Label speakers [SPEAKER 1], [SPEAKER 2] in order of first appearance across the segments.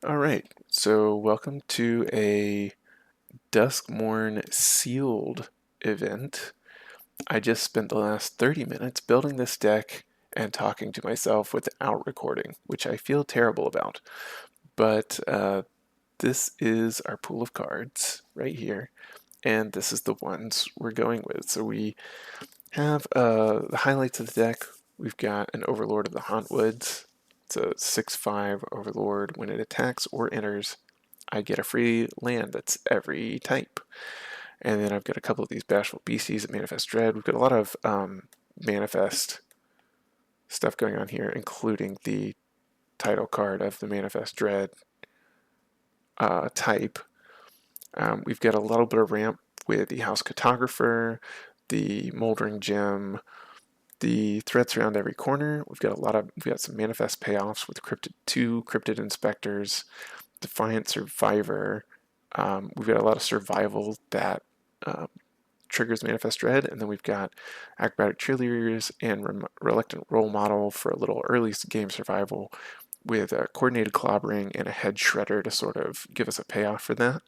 [SPEAKER 1] All right, so welcome to a Duskmourn sealed event. I just spent the last 30 minutes building this deck and talking to myself without recording, which I feel terrible about. But this is our pool of cards right here, and this is the ones we're going with. So we have the highlights of the deck. We've got an Overlord of the Hauntwoods. It's a 6/5 Overlord. When it attacks or enters, I get a free land that's every type. And then I've got a couple of these Bashful Beasties that manifest dread. We've got a lot of manifest stuff going on here, including the title card of the manifest dread type. We've got a little bit of ramp with the House Cartographer, the Moldering Gem, the threats around every corner. We've got some manifest payoffs with two Cryptid Inspectors, Defiant Survivor. We've got a lot of survival that triggers Manifest Dread, and then we've got Acrobatic Cheerleaders and Reluctant Role Model for a little early game survival with a Coordinated Clobbering and a Head Shredder to sort of give us a payoff for that,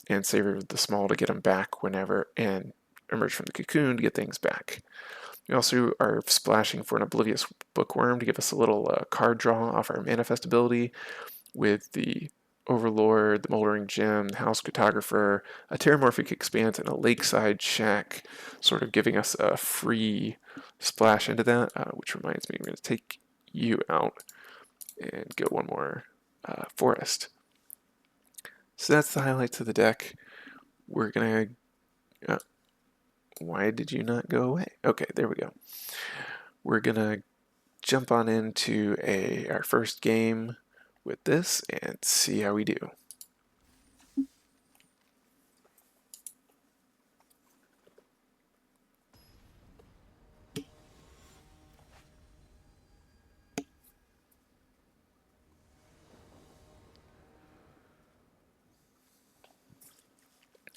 [SPEAKER 1] and Savor the Small to get them back whenever, and Emerge from the Cocoon to get things back. We also are splashing for an Oblivious Bookworm to give us a little card draw off our Manifest ability with the Overlord, the Moldering Gem, the House Cartographer, a Terramorphic Expanse, and a Lakeside Shack, sort of giving us a free splash into that, which reminds me, I'm going to take you out and go one more Forest. So that's the highlights of the deck. We're going to... why did you not go away? Okay, there we go. We're going to jump on into our first game with this and see how we do.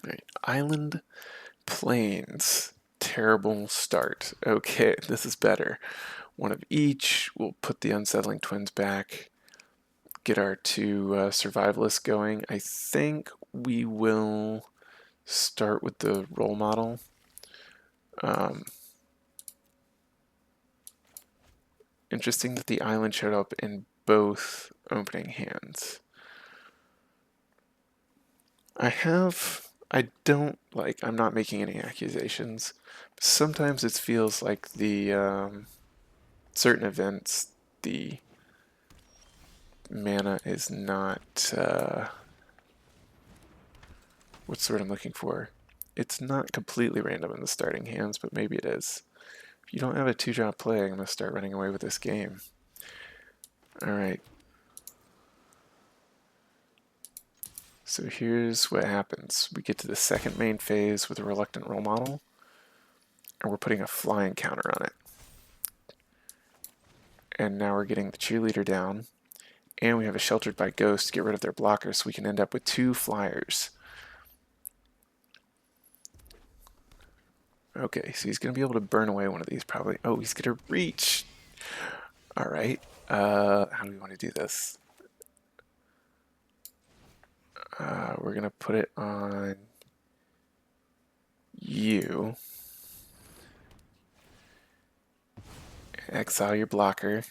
[SPEAKER 1] All right, Island Plains. Terrible start. Okay, this is better. One of each. We'll put the Unsettling Twins back. Get our two survivalists going. I think we will start with the role model. Interesting that the island showed up in both opening hands. I'm not making any accusations. Sometimes it feels like the certain events, the mana is not, what's the word I'm looking for? It's not completely random in the starting hands, but maybe it is. If you don't have a 2-drop play, I'm going to start running away with this game. Alright. So here's what happens. We get to the second main phase with a Reluctant Role Model, and we're putting a flying counter on it. And now we're getting the Cheerleader down, and we have a Sheltered by Ghost to get rid of their blockers, so we can end up with 2 flyers. Okay, so he's going to be able to burn away one of these probably. Oh, he's going to reach. Alright, how do we want to do this? We're going to put it on you. Exile your blocker.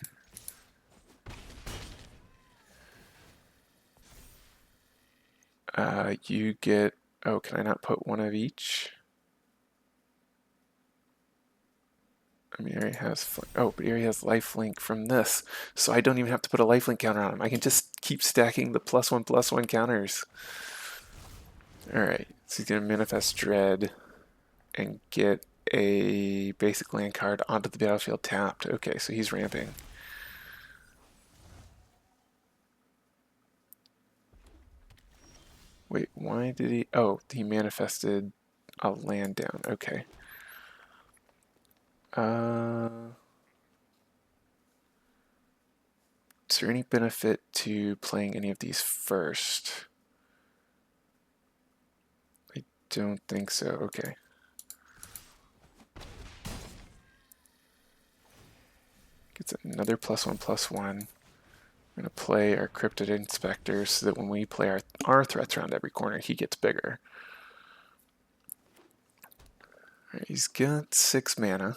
[SPEAKER 1] You get... Oh, can I not put one of each? I mean, he already has... Oh, but he already has lifelink from this. So I don't even have to put a lifelink counter on him. I can just keep stacking the +1/+1 counters. Alright, so he's going to Manifest Dread and get a basic land card onto the battlefield tapped. Okay, so he's ramping. Wait, why did he... Oh, he manifested a land down. Okay. Is there any benefit to playing any of these first? I don't think so. Okay. Gets another +1/+1. going to play our Cryptid Inspector so that when we play our threats around every corner, he gets bigger. Right, he's got 6 mana.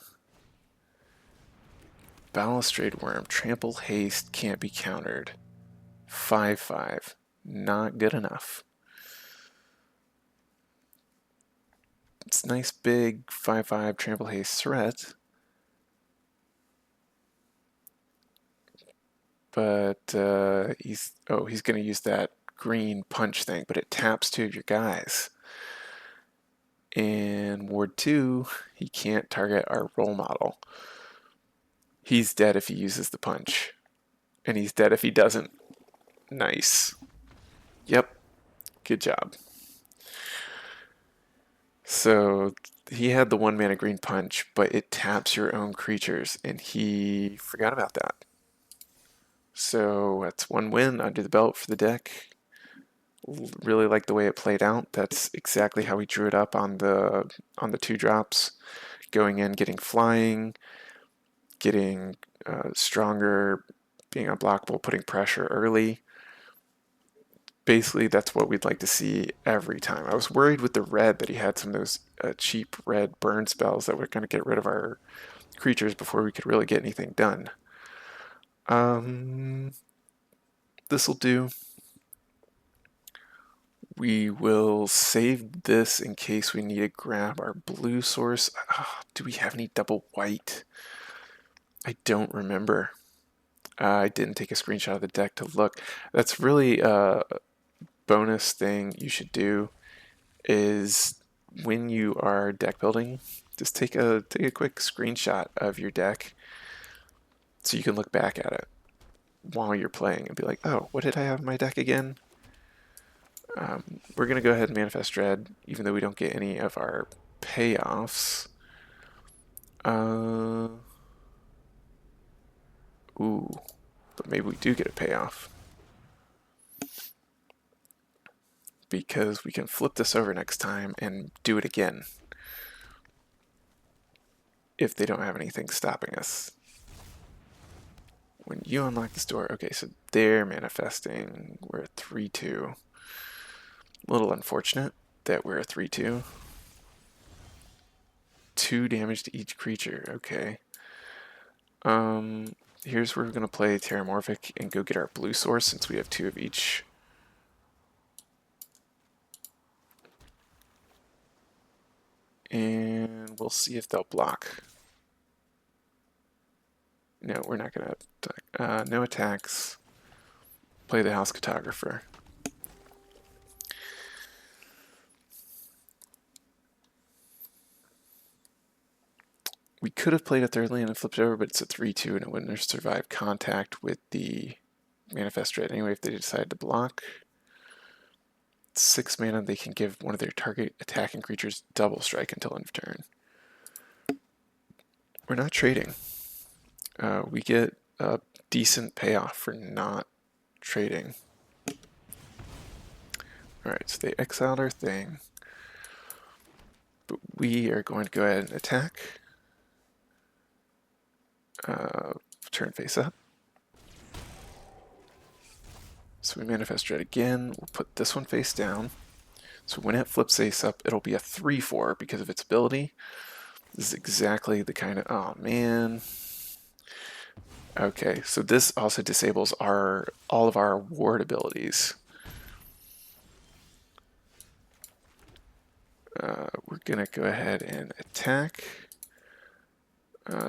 [SPEAKER 1] Balustrade Worm, Trample Haste, can't be countered. 5/5, not good enough. It's nice big 5/5 Trample Haste threat, but he's going to use that green punch thing, but it taps 2 of your guys. And Ward 2, he can't target our role model. He's dead if he uses the punch, and he's dead if he doesn't. Nice. Yep, good job. So he had the 1 mana green punch, but it taps your own creatures, and he forgot about that. So that's 1 win under the belt for the deck. Really like the way it played out. That's exactly how we drew it up on the 2 drops. Going in, getting flying, getting stronger, being unblockable, putting pressure early. Basically, that's what we'd like to see every time. I was worried with the red that he had some of those cheap red burn spells that were going to get rid of our creatures before we could really get anything done. This'll do. We will save this in case we need to grab our blue source. Do we have any double white? I don't remember. I didn't take a screenshot of the deck to look. That's really a bonus thing you should do, is when you are deck building, just take a quick screenshot of your deck so you can look back at it while you're playing and be like, oh, what did I have in my deck again? We're going to go ahead and Manifest Dread, even though we don't get any of our payoffs. Ooh, but maybe we do get a payoff, because we can flip this over next time and do it again if they don't have anything stopping us. When you unlock this door, okay, so they're manifesting. We're at 3/2. A little unfortunate that we're a 3/2. 2 damage to each creature, okay. Here's where we're going to play Terramorphic and go get our blue source since we have 2 of each. And we'll see if they'll block. No, we're not going to attack. No attacks. Play the House Cartographer. We could have played a 3rd land and flipped it over, but it's a 3/2 and it wouldn't have survived contact with the Manifest Dread anyway if they decide to block. 6 mana, they can give one of their target attacking creatures double strike until end of turn. We're not trading. We get a decent payoff for not trading. Alright, so they exiled our thing. But we are going to go ahead and attack. Turn face up. So we Manifest Dread again. We'll put this one face down. So when it flips face up, it'll be a 3/4 because of its ability. This is exactly the kind of... Oh, man. Okay, so this also disables all of our ward abilities. We're going to go ahead and attack.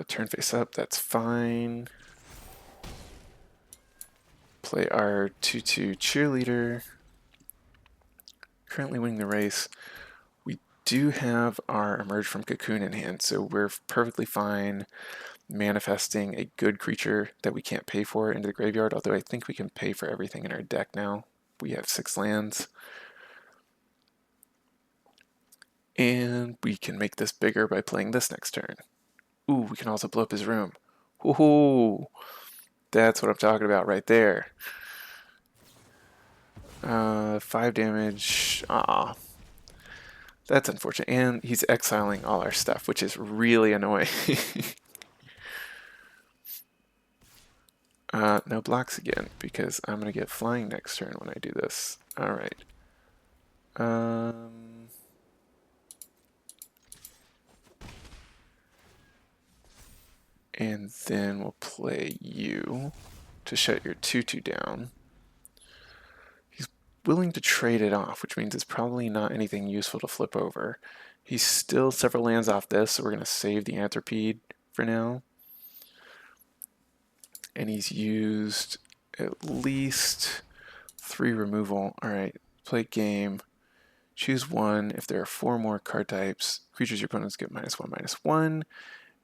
[SPEAKER 1] Turn face up, that's fine. Play our 2/2 cheerleader. Currently winning the race. We do have our Emerge from Cocoon in hand, so we're perfectly fine manifesting a good creature that we can't pay for into the graveyard, although I think we can pay for everything in our deck now. We have 6 lands. And we can make this bigger by playing this next turn. Ooh, we can also blow up his room. Ooh, that's what I'm talking about right there. 5 damage. Aw. That's unfortunate. And he's exiling all our stuff, which is really annoying. No blocks again, because I'm going to get flying next turn when I do this. Alright. And then we'll play you to shut your 2/2 down. He's willing to trade it off, which means it's probably not anything useful to flip over. He's still several lands off this, so we're going to save the Anthropede for now. And he's used at least 3 removal. Alright, play game. Choose one. If there are 4 more card types, creatures your opponents get -1/-1.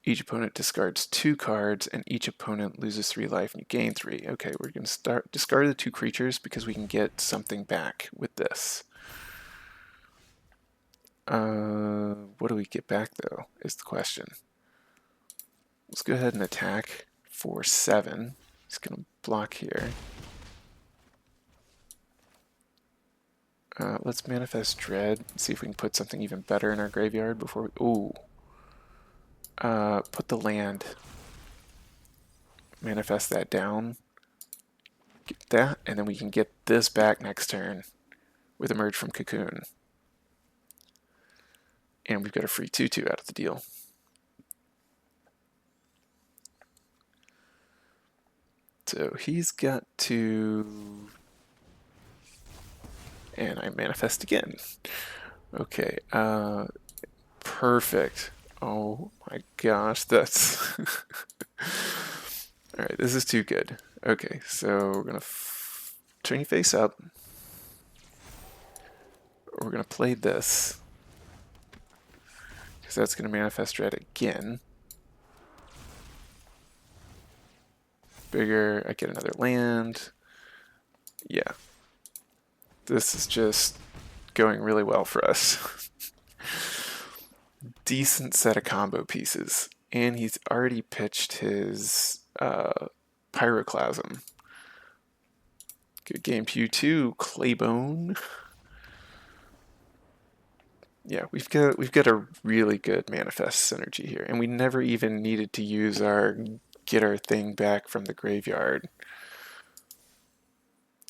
[SPEAKER 1] Each opponent discards 2 cards, and each opponent loses 3 life, and you gain 3. Okay, we're going to discard the 2 creatures because we can get something back with this. What do we get back, though, is the question. Let's go ahead and attack for 7. He's going to block here. Let's manifest Dread, see if we can put something even better in our graveyard before we... Ooh. Put the land. Manifest that down. Get that, and then we can get this back next turn with Emerge from Cocoon. And we've got a free 2/2 out of the deal. So he's got to... And I manifest again. Okay, perfect. Oh my gosh, that's... Alright, this is too good. Okay, so we're going to turn you face up. We're going to play this, because that's going to manifest Dread again. Bigger, I get another land. Yeah. This is just going really well for us. Decent set of combo pieces. And he's already pitched his Pyroclasm. Good game to you too, Claybone. Yeah, we've got a really good manifest synergy here, and we never even needed to use our get our thing back from the graveyard.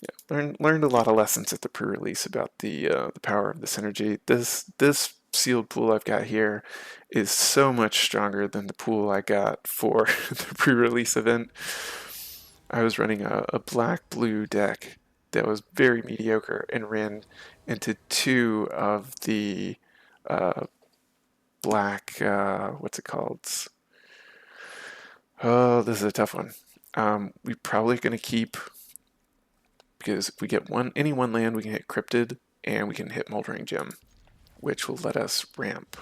[SPEAKER 1] Yeah, learned a lot of lessons at the pre-release about the power of the synergy. This sealed pool I've got here is so much stronger than the pool I got for the pre-release event. I was running a black-blue deck that was very mediocre and ran into 2 of the black, what's it called? Oh, this is a tough one. We're probably going to keep, because if we get any one land, we can hit Cryptid, and we can hit Moldering Gem, which will let us ramp.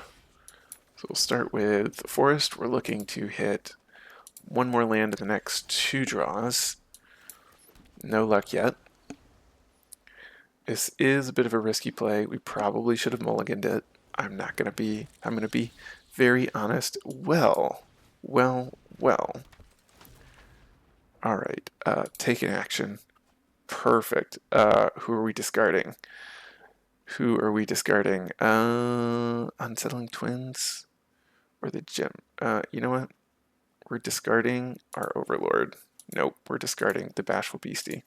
[SPEAKER 1] So we'll start with Forest. We're looking to hit 1 more land in the next 2 draws. No luck yet. This is a bit of a risky play. We probably should have mulliganed it. I'm going to be very honest. Well. Alright, take an action. Perfect. Who are we discarding? Unsettling Twins? Or the Gem? You know what? We're discarding our Overlord. Nope, we're discarding the Bashful Beastie.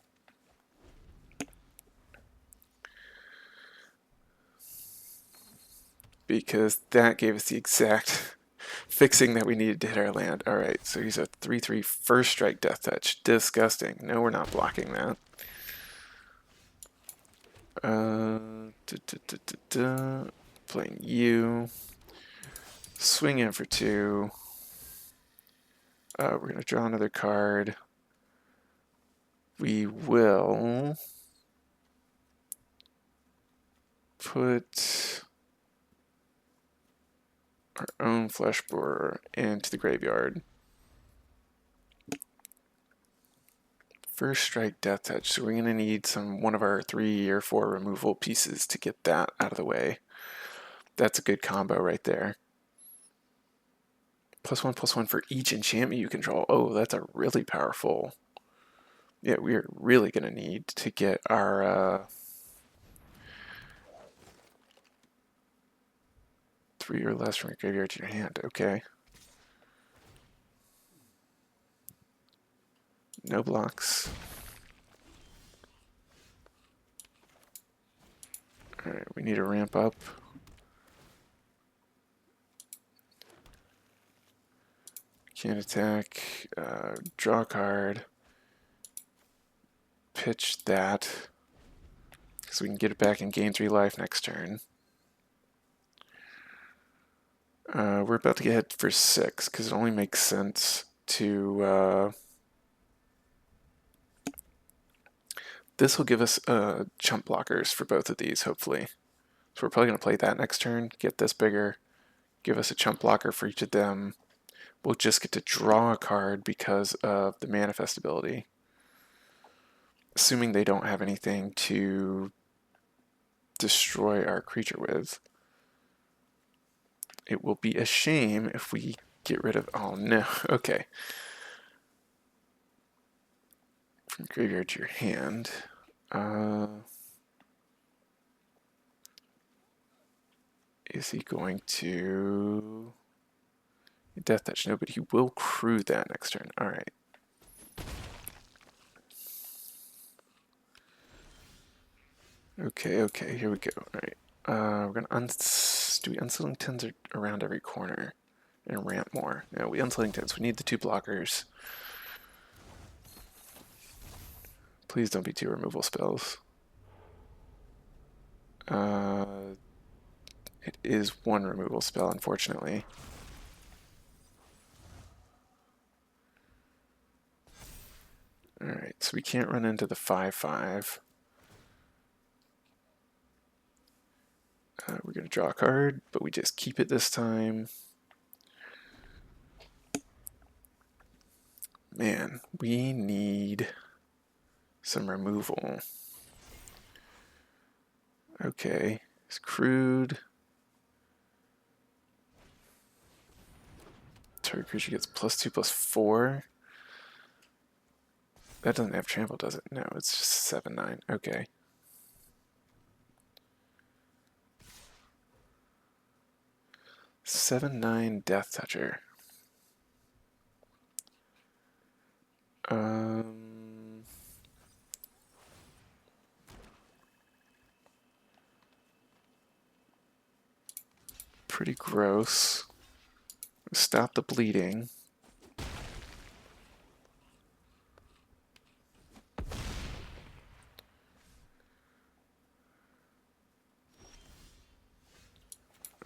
[SPEAKER 1] Because that gave us the exact fixing that we needed to hit our land. Alright, so he's a 3/3 first strike Death Touch. Disgusting. No, we're not blocking that. Playing you. Swing in for 2. We're going to draw another card. We will put our own Flesh Borer into the graveyard. First strike Death Touch, so we're going to need one of our 3 or 4 removal pieces to get that out of the way. That's a good combo right there. +1/+1 for each enchantment you control. Oh, that's a really powerful... Yeah, we're really going to need to get our 3 or less from your graveyard to your hand. Okay. No blocks. Alright, we need to ramp up. Can't attack. Draw a card. Pitch that. So we can get it back and gain 3 life next turn. We're about to get hit for 6 because it only makes sense to. This will give us chump blockers for both of these, hopefully. So we're probably going to play that next turn, get this bigger, give us a chump blocker for each of them. We'll just get to draw a card because of the manifest ability. Assuming they don't have anything to destroy our creature with. It will be a shame if we get rid of... Oh no, okay. From graveyard to your hand. Is he going to... Death Touch? No, but he will crew that next turn. Alright. Okay, here we go. Alright. We're going to do we Unsealing Tins around every corner and ramp more? No, we Unsealing Tins. We need the 2 blockers. Please don't be 2 removal spells. It is 1 removal spell, unfortunately. Alright, so we can't run into the 5/5. We're going to draw a card, but we just keep it this time. Man, we need some removal. Okay, it's crude. Target creature gets +2/+4. That doesn't have trample, does it? No, it's just 7/9. Okay. +7/9 Death Toucher. Pretty gross. Stop the bleeding.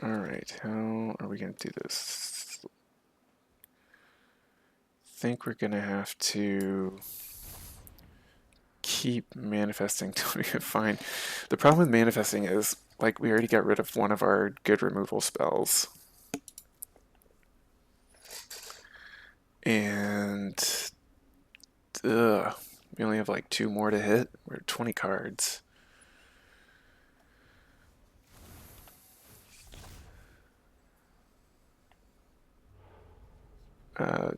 [SPEAKER 1] Alright, how are we going to do this? I think we're going to have to keep manifesting till we can find... The problem with manifesting is, like, we already got rid of one of our good removal spells. And... we only have like 2 more to hit. We're at 20 cards.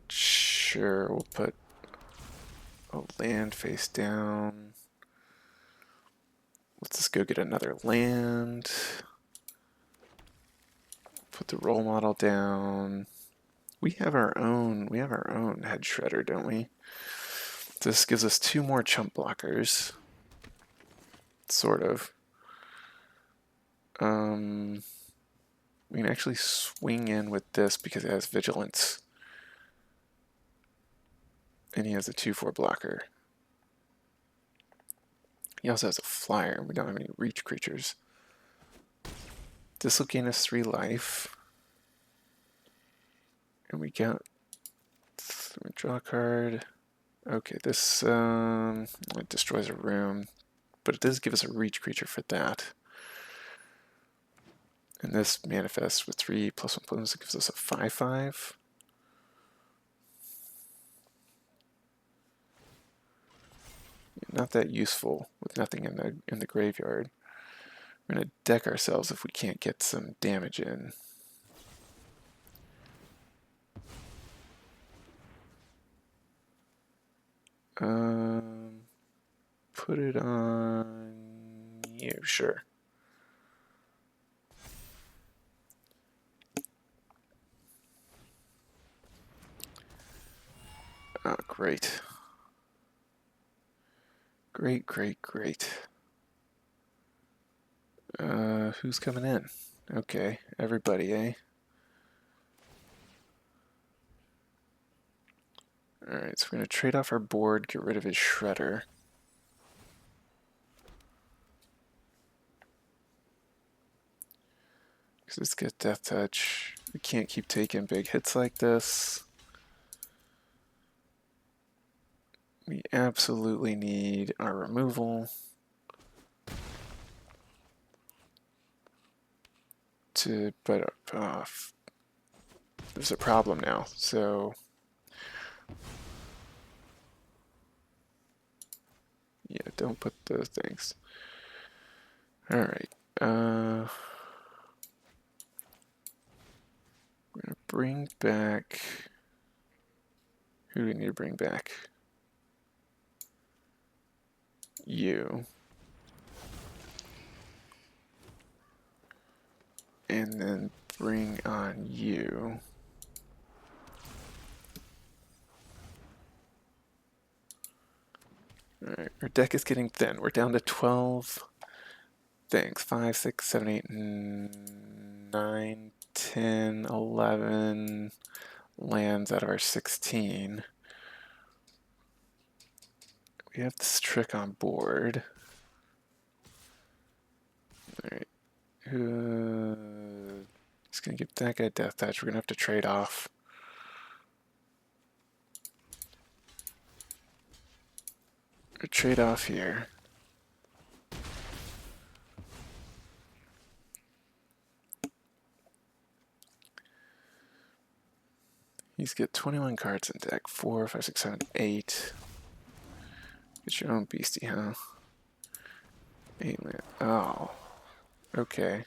[SPEAKER 1] Sure, we'll put a land face down. Let's just go get another land. Put the role model down. We have our own head shredder, don't we? This gives us 2 more chump blockers. Sort of. We can actually swing in with this because it has vigilance. And he has a 2/4 blocker. He also has a flyer, and we don't have any reach creatures. This will gain us 3 life. And we got... Let me draw a card. Okay, this it destroys a room. But it does give us a reach creature for that. And this manifests with 3+1+1, it gives us a 5/5. Not that useful with nothing in the graveyard. We're gonna deck ourselves if we can't get some damage in. Put it on you, sure. Oh, great. Great, great, great. Who's coming in? Okay, everybody, eh? Alright, so we're going to trade off our board, get rid of his shredder. Because let's get Death Touch. We can't keep taking big hits like this. We absolutely need our removal to, but there's a problem now, so yeah, don't put those things. Alright, we're gonna bring back, who do we need to bring back? You. And then bring on you. Alright, our deck is getting thin. We're down to 12 things. 5, 6, 7, 8, 9, 10, 11 lands out of our 16. We have this trick on board. Alright. Just gonna give that guy Death Touch. We're gonna have to trade off. Trade off here. He's got 21 cards in deck. 4, 5, 6, 7, 8. Get your own beastie, huh? 8 land. Oh. Okay.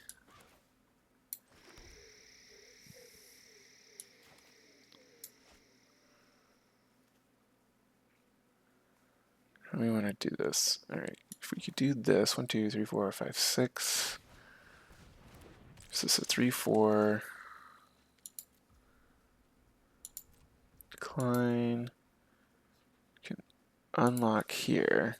[SPEAKER 1] How do we want to do this? Alright. If we could do this. 1, 2, 3, 4, 5, 6. Is this a 3, 4? Decline. Can unlock here.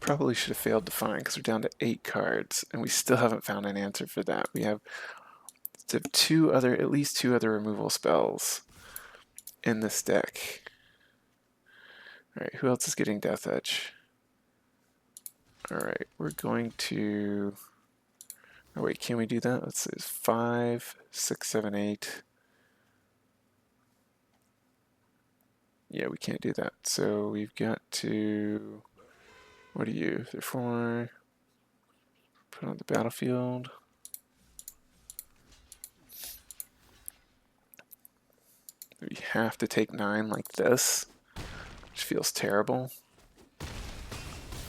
[SPEAKER 1] Probably should have failed to find because we're down to 8 cards and we still haven't found an answer for that. We have at least two other removal spells in this deck. Alright, who else is getting Death Edge? Alright, we're going to... Oh wait, can we do that? Let's see, 5, 6, 7, 8. Yeah, we can't do that. So we've got to... What are you? 3, 4. Put on the battlefield. We have to take 9 like this, which feels terrible.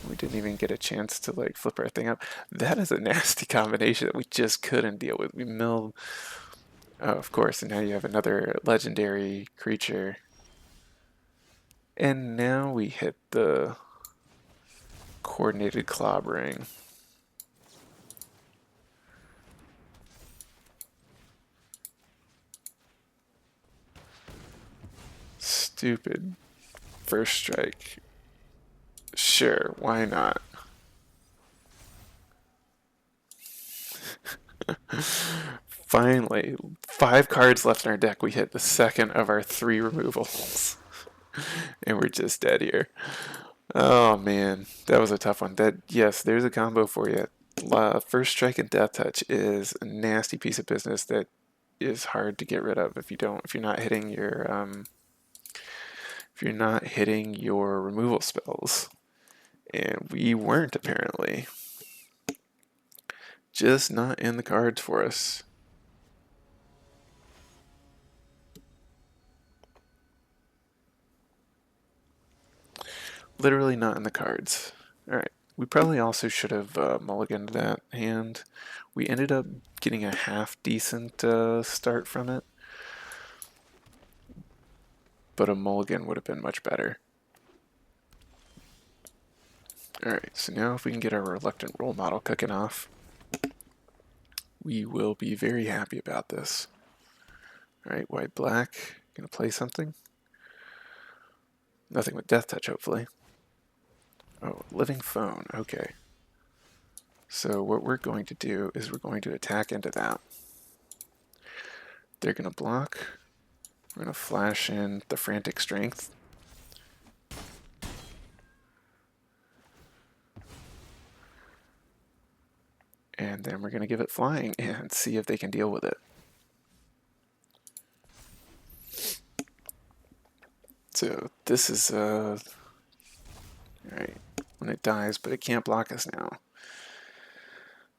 [SPEAKER 1] We didn't even get a chance to like flip our thing up. That is a nasty combination that we just couldn't deal with. We milled, oh, of course, and now you have another legendary creature. And now we hit the coordinated clobbering. Stupid first strike. Sure, why not? Finally, 5 cards left in our deck. We hit the second of our 3 removals. And we're just dead here. Oh man, that was a tough one. Yes, there's a combo for you. First strike and Death Touch is a nasty piece of business that is hard to get rid of if you're not hitting your removal spells. And we weren't, apparently. Just not in the cards for us. Literally not in the cards. Alright, we probably also should have mulliganed that hand. We ended up getting a half-decent start from it. But a mulligan would have been much better. Alright, so now if we can get our Reluctant Role Model cooking off, We will be very happy about this. Alright, white, black. Gonna play something. Nothing with Death Touch, hopefully. Oh, Living Phone. Okay. So what we're going to do is we're going to attack into that. They're going to block. We're going to flash in the Frantic Strength. And then we're going to give it flying and see if they can deal with it. So this is, alright, when it dies, but it can't block us now.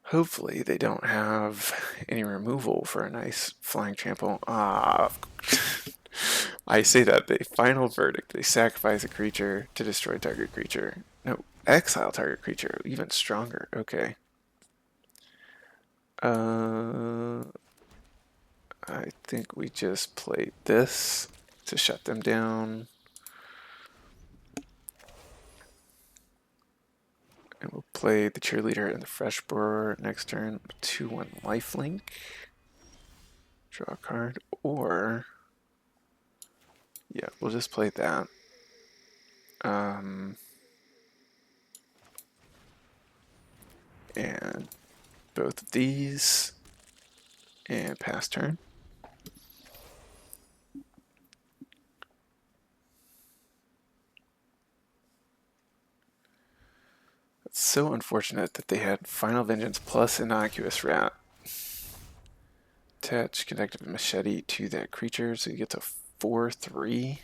[SPEAKER 1] Hopefully they don't have any removal for a nice flying trample. Ah, I say that, the final verdict, they sacrifice a creature to destroy target creature. No, exile target creature, even stronger, okay. I think we just played this to shut them down. And we'll play the cheerleader and the fresh boar next turn. 2/1 lifelink. Draw a card. Or yeah, we'll just play that. And both of these. And pass turn. It's so unfortunate that they had Final Vengeance plus Innocuous Rat. Attach Connective Machete to that creature, so you get to 4/3.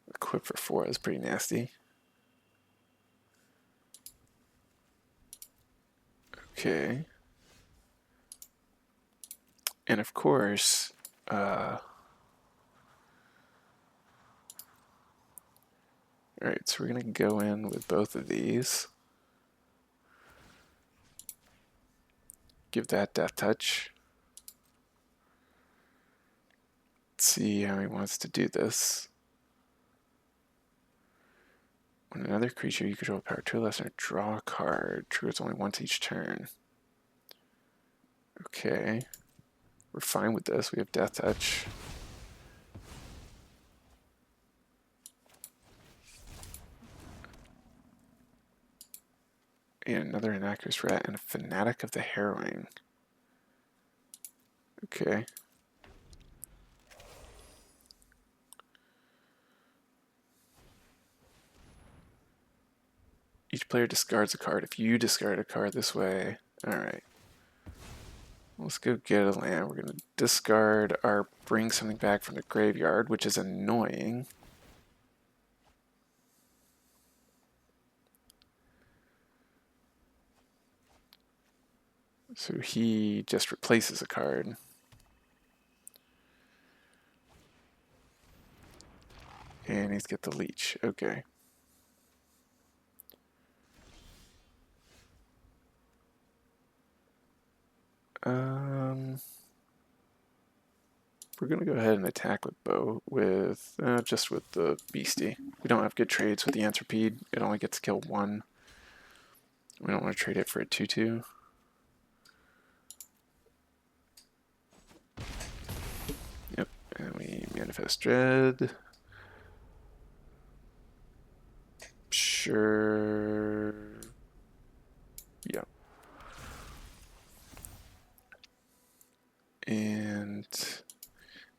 [SPEAKER 1] Equip for 4 is pretty nasty. Okay. And of course, alright, so we're going to go in with both of these. Give that Death Touch. Let's see how he wants to do this. When another creature you control power 2 or less, draw a card. Triggers only once each turn. Okay. We're fine with this. We have Death Touch. And another Innocuous Rat and a Fanatic of the Harrowing. Okay. Each player discards a card. If you discard a card this way, alright. Let's go get a land. We're going to discard our bring something back from the graveyard, which is annoying. So he just replaces a card. And he's got the leech. Okay. We're gonna go ahead and attack with just with the beastie. We don't have good trades with the Anthropede. It only gets to kill 1. We don't want to trade it for a 2/2. Yep, and we manifest dread. Sure. Yep. And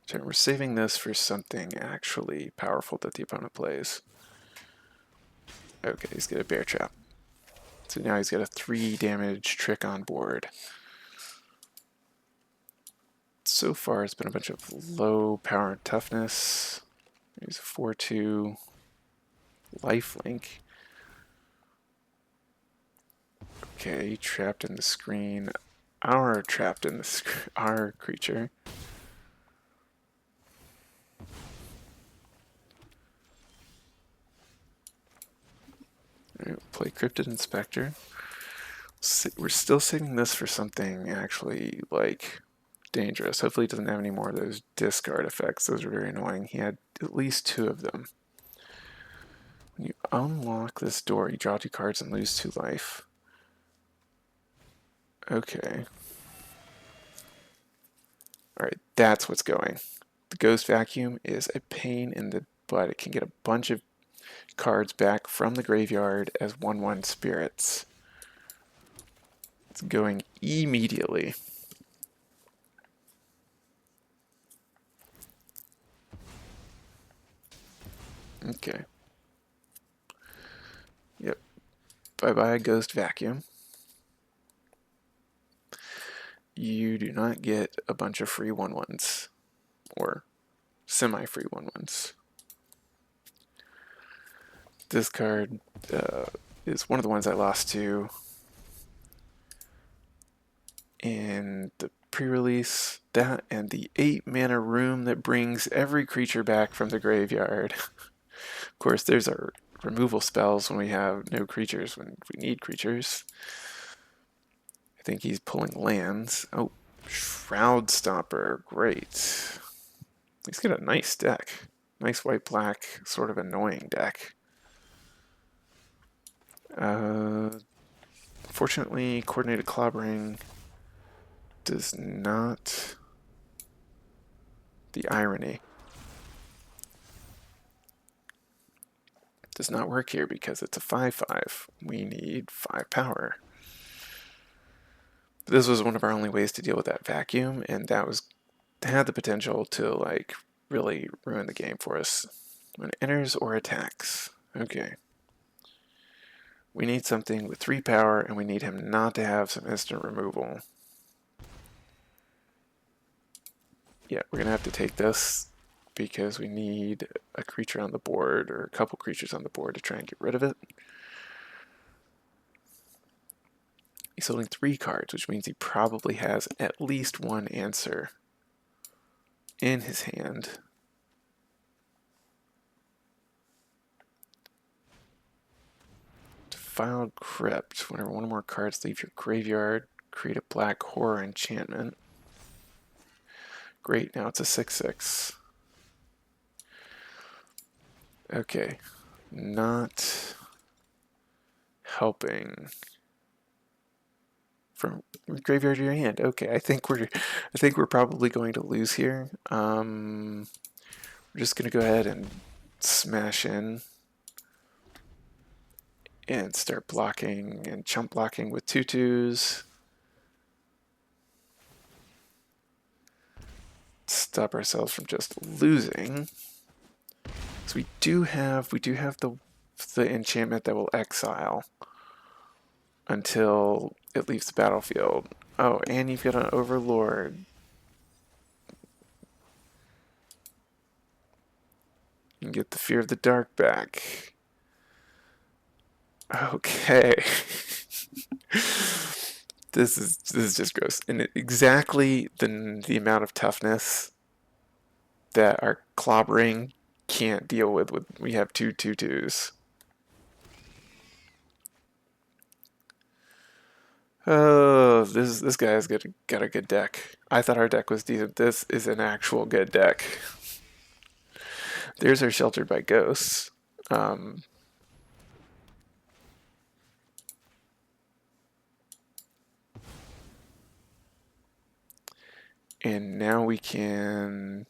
[SPEAKER 1] so we're saving this for something actually powerful that the opponent plays. Okay, he's got a bear trap. So now he's got a 3 damage trick on board. So far it's been a bunch of low power and toughness. He's a 4/2 lifelink. Okay, trapped in the screen. Our trapped in the our creature. Alright, play Cryptid Inspector. We're still saving this for something actually like dangerous. Hopefully he doesn't have any more of those discard effects. Those are very annoying. He had at least 2 of them. When you unlock this door, you draw 2 cards and lose 2 life. Okay. Alright, that's what's going. The Ghost Vacuum is a pain in the butt. It can get a bunch of cards back from the graveyard as 1/1 spirits. It's going immediately. Okay. Yep. Bye-bye, Ghost Vacuum. You do not get a bunch of free 1/1s. Or semi-free 1/1s. This card is one of the ones I lost to in the pre-release. That and the 8-mana room that brings every creature back from the graveyard. Of course, there's our removal spells when we have no creatures, when we need creatures. I think he's pulling lands. Oh, Shroud Stopper, great. He's got a nice deck. Nice white-black, sort of annoying deck. Fortunately, Coordinated Clobbering does not... The irony does not work here because it's a 5/5. We need 5 power. This was one of our only ways to deal with that vacuum, and that had the potential to like really ruin the game for us. When it enters or attacks. Okay. We need something with 3 power, and we need him not to have some instant removal. Yeah, we're gonna have to take this because we need a creature on the board, or a couple creatures on the board, to try and get rid of it. He's holding 3 cards, which means he probably has at least one answer in his hand. Defiled Crypt. Whenever one or more cards leave your graveyard, create a black horror enchantment. Great, now it's a 6/6. Okay, not helping. From graveyard to your hand. Okay, I think we're probably going to lose here. We're just gonna go ahead and smash in and start blocking and chump blocking with 2/2s. Stop ourselves from just losing. So we do have the enchantment that will exile until it leaves the battlefield. Oh, and you've got an Overlord. You can get the Fear of the Dark back. Okay. This is just gross. And exactly the amount of toughness that our clobbering can't deal with we have 2/2/2s. Oh, this guy's got a good deck. I thought our deck was decent. This is an actual good deck. There's our Sheltered by Ghosts. And now we can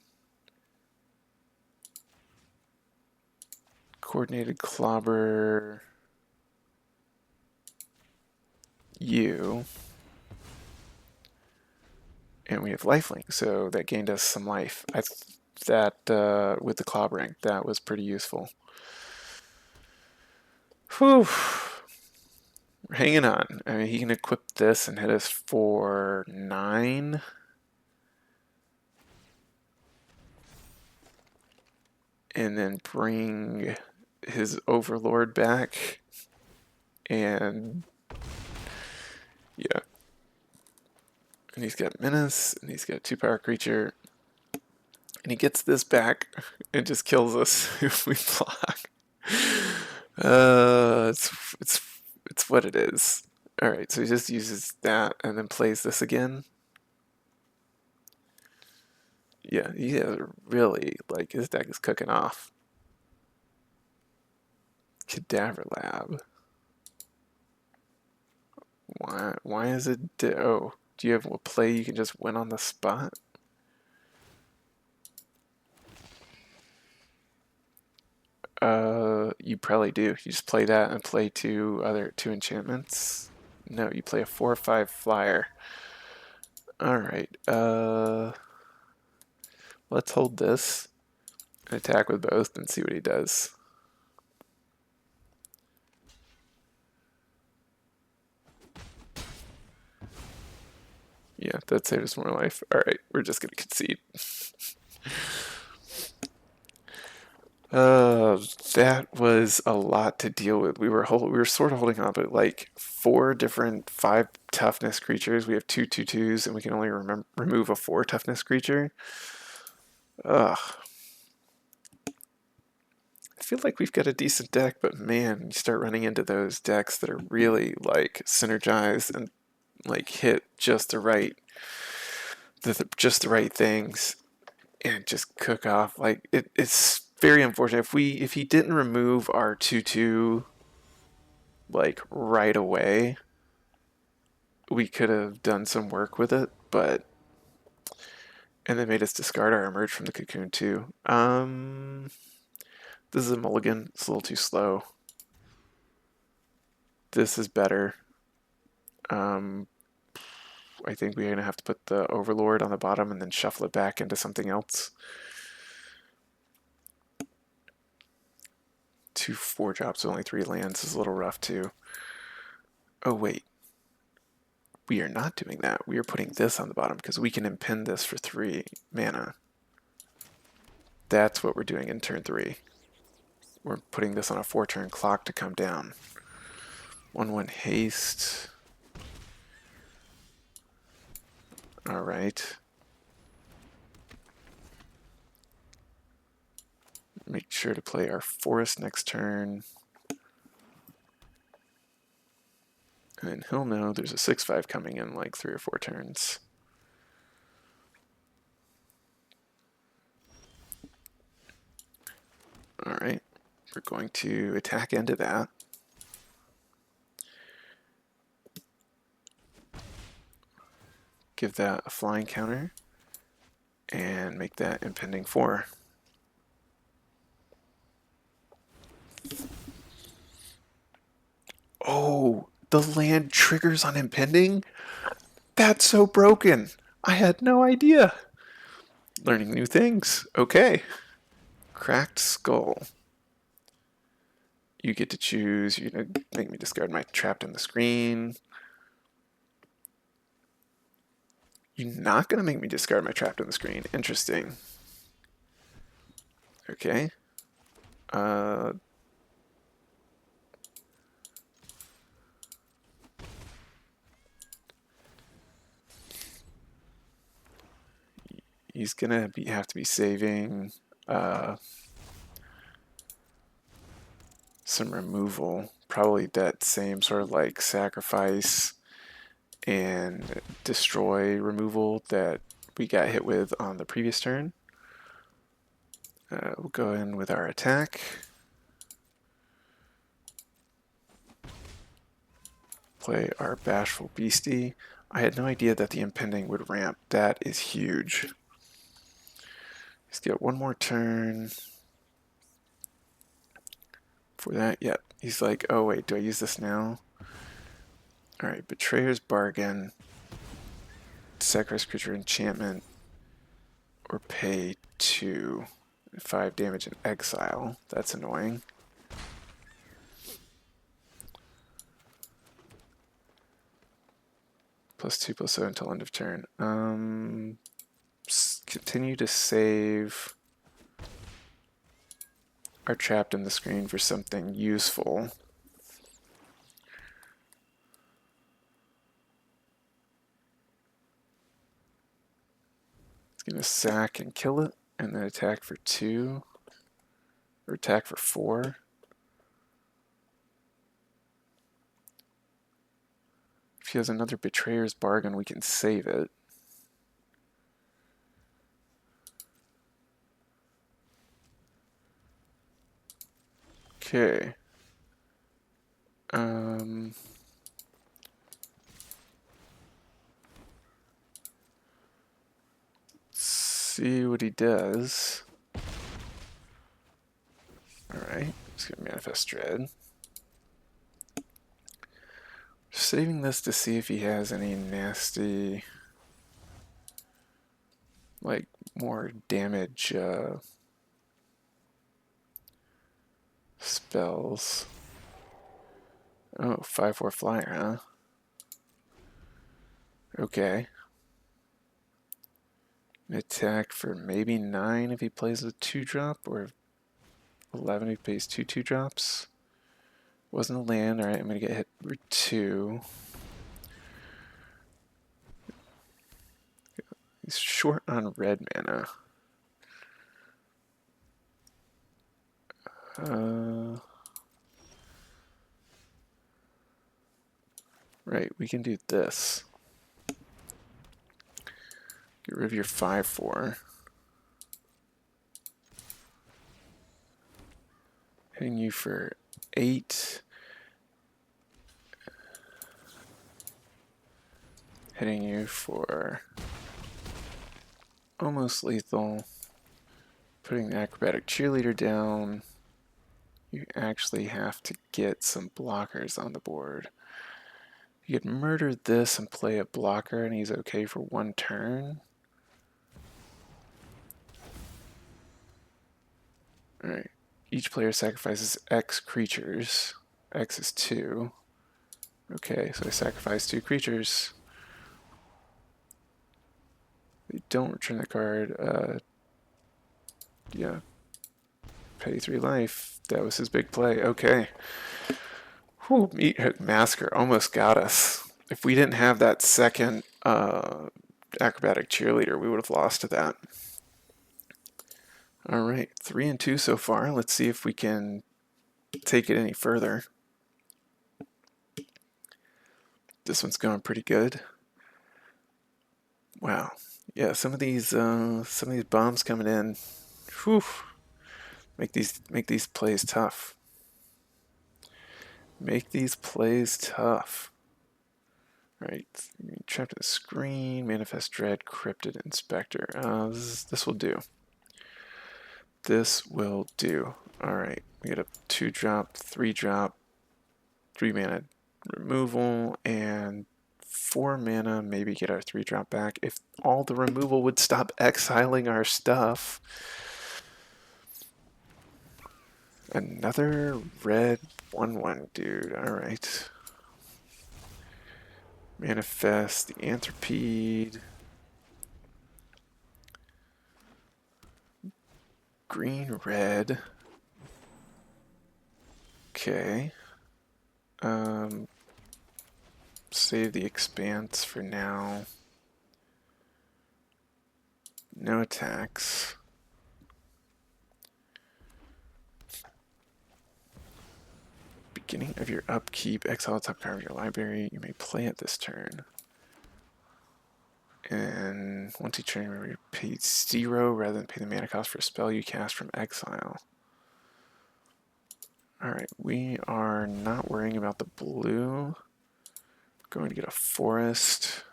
[SPEAKER 1] Coordinated Clobber you. And we have lifelink, so that gained us some life. With the clobbering, that was pretty useful. Whew. We're hanging on. I mean, he can equip this and hit us for 9. And then bring his Overlord back. And yeah. And he's got Menace, and he's got a 2-power creature. And he gets this back and just kills us if we block. It's what it is. Alright, so he just uses that and then plays this again. Yeah, he is really, like, his deck is cooking off. Cadaver Lab. Why is it? Oh, do you have a play you can just win on the spot? You probably do. You just play that and play two enchantments. No, you play a 4/5 flyer. All right. Let's hold this and attack with both and see what he does. Yeah, that saved us more life. All right, we're just gonna concede. Uh, that was a lot to deal with. We were sort of holding on, but like four different 5 toughness creatures. We have 2/2/2s, and we can only remove a 4 toughness creature. Ugh. I feel like we've got a decent deck, but man, you start running into those decks that are really like synergized and like hit just the right things and just cook off. Like it's very unfortunate. If he didn't remove our 2/2 like right away, we could have done some work with it, but and then made us discard our emerge from the cocoon too. This is a mulligan. It's a little too slow. This is better. Um, I think we're gonna have to put the Overlord on the bottom and then shuffle it back into something else. 2 4 drops, only 3 lands is a little rough too. Oh wait, we are not doing that. We are putting this on the bottom because we can impend this for 3 mana. That's what we're doing in turn 3. We're putting this on a 4-turn clock to come down. 1/1 haste. All right. Make sure to play our forest next turn. And then he'll know there's a 6/5 coming in like 3 or 4 turns. All right. We're going to attack into that. Give that a flying counter and make that impending 4. Oh, the land triggers on impending? That's so broken. I had no idea. Learning new things. Okay. Cracked skull. You get to choose. You're going to make me discard my trapped in the screen. You're not going to make me discard my trapped in the screen. Interesting. Okay. He's going to have to be saving some removal. Probably that same sort of like sacrifice and destroy removal that we got hit with on the previous turn. We'll go in with our attack. Play our Bashful Beastie. I had no idea that the impending would ramp. That is huge. Let's get one more turn. For that, yep. He's like, oh wait, do I use this now? Alright, Betrayer's Bargain. Sacrifice creature enchantment. Or pay 2. 5 damage in exile. That's annoying. +2/+7 until end of turn. Continue to save our trapped in the screen for something useful. It's going to sack and kill it, and then attack for 2, or attack for 4. If he has another Betrayer's Bargain, we can save it. Okay. see what he does. Alright, let's get Manifest Dread. Saving this to see if he has any nasty, like, more damage spells. Oh, 5/4 flyer, huh? Okay. Attack for maybe 9 if he plays a 2-drop, or 11 if he plays 2 2-drops. Wasn't a land. Alright, I'm going to get hit for 2. He's short on red mana. Right, we can do this. Get rid of your 5/4. Hitting you for 8. Hitting you for almost lethal. Putting the Acrobatic Cheerleader down. You actually have to get some blockers on the board. You could murder this and play a blocker and he's okay for 1 turn. Alright. Each player sacrifices X creatures. X is 2. Okay, so I sacrifice 2 creatures. They don't return the card. Yeah. Pay 3 life. That was his big play. Okay. Whew, Meathead Massacre almost got us. If we didn't have that second Acrobatic Cheerleader, we would have lost to that. Alright, 3 and 2 so far. Let's see if we can take it any further. This one's going pretty good. Wow. Yeah, some of these bombs coming in. Whew. Make these plays tough. Make these plays tough. Alright, trapped in the screen, Manifest Dread, Cryptid Inspector. This will do. This will do. Alright, we get a 2-drop, 3-drop, 3 mana removal, and 4 mana, maybe get our 3-drop back. If all the removal would stop exiling our stuff. Another red 1/1 dude. Alright. Manifest the Anthropede. Green, red. Okay. Save the Expanse for now. No attacks. Beginning of your upkeep, exile the top card of your library. You may play it this turn. And once each turn, remember you pay 0 rather than pay the mana cost for a spell you cast from exile. Alright, we are not worrying about the blue. Going to get a forest.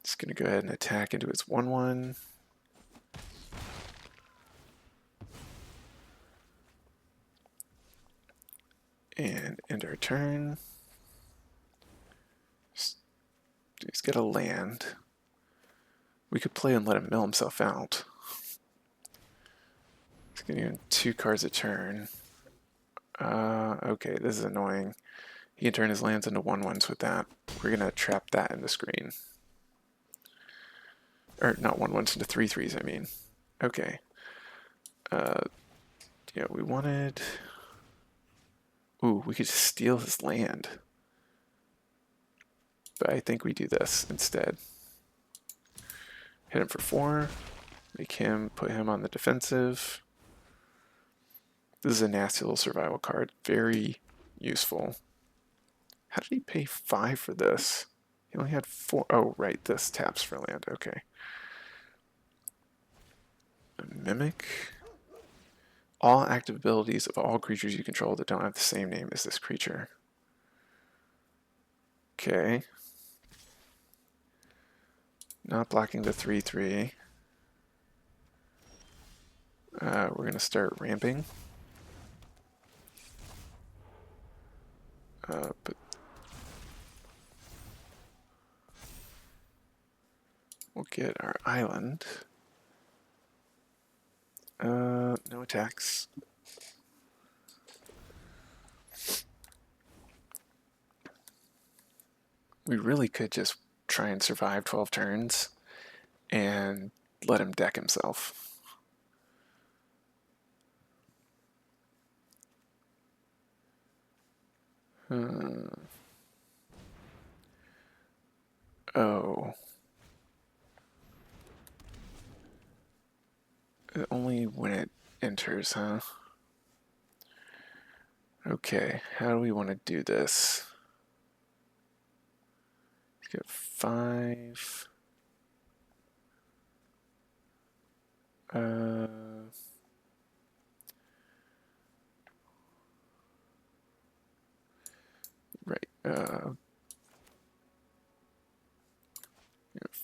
[SPEAKER 1] Just going to go ahead and attack into its 1/1. And end our turn. He's got a land. We could play and let him mill himself out. He's getting 2 cards a turn. Okay, this is annoying. He can turn his lands into 1/1s with that. We're gonna trap that in the screen. Or not 1/1s, into 3/3s, I mean. Okay. Yeah, we wanted... Ooh, we could just steal his land. But I think we do this instead. Hit him for 4. Put him on the defensive. This is a nasty little survival card. Very useful. How did he pay 5 for this? He only had 4. Oh, right, this taps for land. Okay. A Mimic. All active abilities of all creatures you control that don't have the same name as this creature. Okay. not blocking the 3/3. We're going to start ramping. But we'll get our island. No attacks. We really could just try and survive 12 turns and let him deck himself. Oh. Only when it enters, huh? Okay, how do we want to do this? Let's get 5. Right.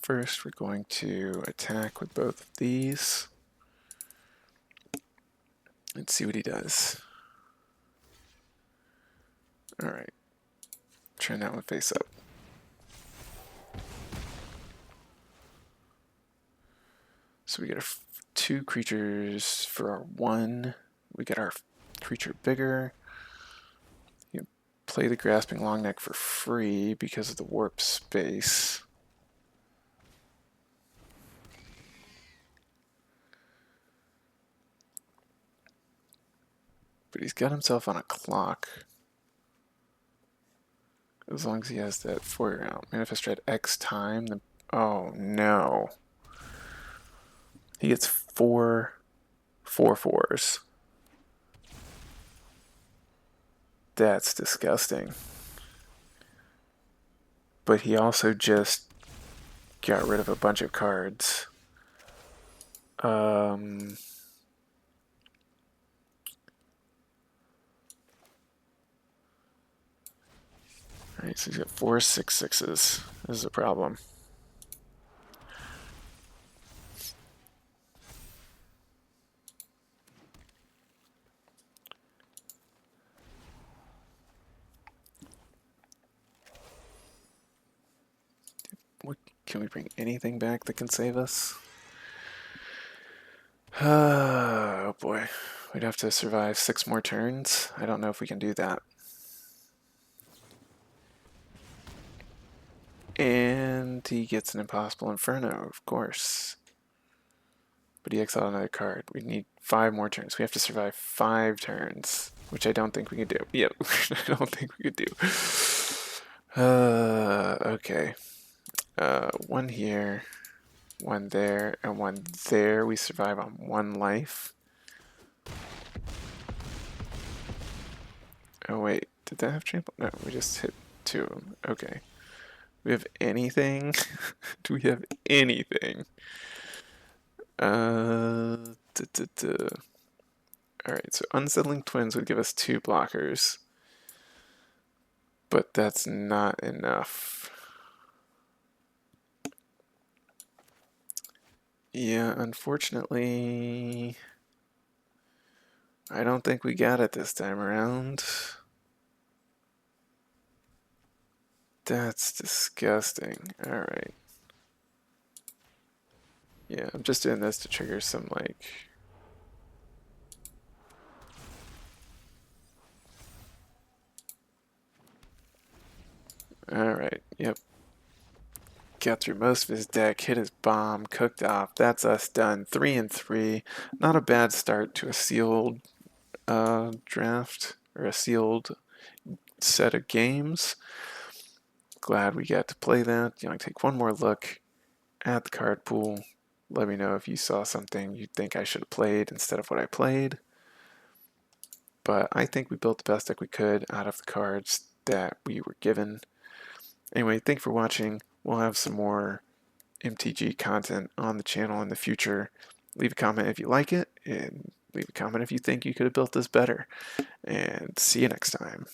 [SPEAKER 1] First, we're going to attack with both of these. Let's see what he does. Alright. Turn that one face up. So we get our 2 creatures for our 1. We get our creature bigger. You play the Grasping Longneck for free because of the warp space. But he's got himself on a clock. As long as he has that 4 out. Manifest Dread X time. Then, oh no. He gets 4 4/4s. That's disgusting. But he also just got rid of a bunch of cards. Alright, so he's got 4 6/6s. This is a problem. Can we bring anything back that can save us? Oh boy. We'd have to survive 6 more turns. I don't know if we can do that. And he gets an Impossible Inferno, of course. But he exiled another card. We need 5 more turns. We have to survive 5 turns, which I don't think we can do. Yep, I don't think we could do. Okay. 1 here, 1 there, and 1 there. We survive on 1 life. Oh wait, did that have trample? No, we just hit 2 of them. Okay. We have anything? Do we have anything? Alright, so Unsettling Twins would give us 2 blockers. But that's not enough. Yeah, unfortunately, I don't think we got it this time around. That's disgusting. Alright. Yeah, I'm just doing this to trigger some, like... Alright, yep. Got through most of his deck, hit his bomb, cooked off. That's us done. 3 and 3. Not a bad start to a sealed draft, or a sealed set of games. Glad we got to play that. You know, take one more look at the card pool. Let me know if you saw something you think I should have played instead of what I played. But I think we built the best deck we could out of the cards that we were given. Anyway, thanks for watching. We'll have some more MTG content on the channel in the future. Leave a comment if you like it, and leave a comment if you think you could have built this better. And see you next time.